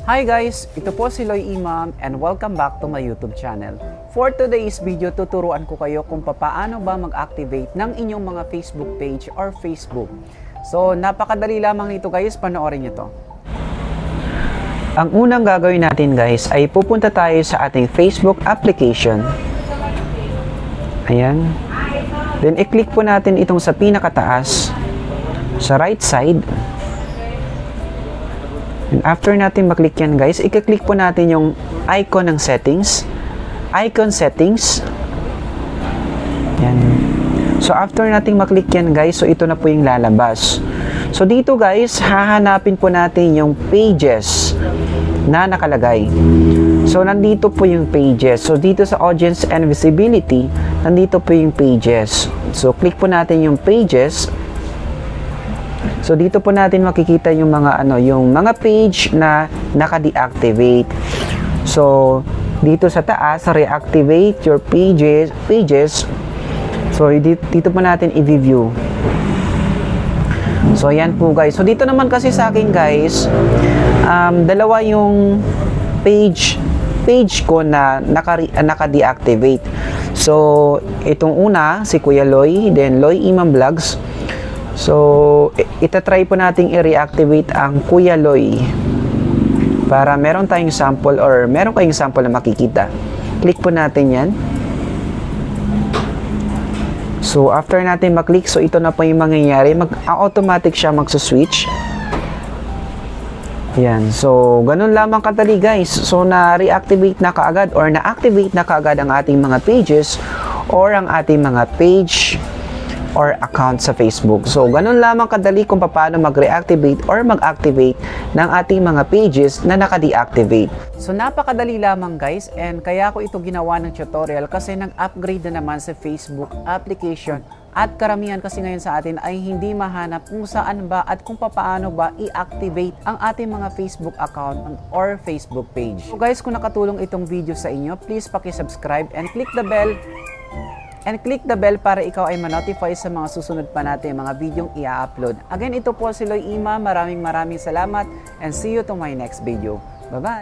Hi guys! Ito po si Loy Imam and welcome back to my YouTube channel. For today's video, tuturuan ko kayo kung paano ba mag-activate ng inyong mga Facebook page or Facebook. So, napakadali lamang nito guys, panoorin nyo to. Ang unang gagawin natin guys ay pupunta tayo sa ating Facebook application. Ayan. Then, i-click po natin itong sa pinakataas, sa right side. And after natin maklik yan guys, i-click po natin yung icon ng settings. Icon settings. Yan. So after natin maklik yan guys, so ito na po yung lalabas. So dito guys, hahanapin po natin yung pages na nakalagay. So nandito po yung pages. So dito sa audience and visibility, nandito po yung pages. So click po natin yung pages. So dito po natin makikita yung mga yung mga page na naka-deactivate. So dito sa taas, reactivate your pages. So dito po natin i-view. So ayan po guys. So dito naman kasi sa akin guys, dalawa yung page ko na naka-deactivate. So itong una si Kuya Loy, then Loy Imam Vlogs. So, itatry po nating i-reactivate ang Kuya Loy para meron tayong sample or meron kayong sample na makikita. Click po natin yan. So, after natin maklik, so ito na po yung mangyayari. Automatic siya magsuswitch. Yan. So, ganun lamang kadali guys. So, na-reactivate na kaagad or na-activate na kaagad ang ating mga pages or ang ating mga page or account sa Facebook. So, ganun lamang kadali kung paano mag-reactivate or mag-activate ng ating mga pages na naka-deactivate. So, napakadali lamang guys, and kaya ko ito ginawa ng tutorial kasi nag-upgrade na naman sa Facebook application at karamihan kasi ngayon sa atin ay hindi mahanap kung saan ba at kung paano ba i-activate ang ating mga Facebook account or Facebook page. So guys, kung nakatulong itong video sa inyo, please paki-subscribe and click the bell para ikaw ay ma-notify sa mga susunod pa natin mga videong i-upload. Again, ito po si Loy Imam. Maraming salamat and see you to my next video. Bye-bye!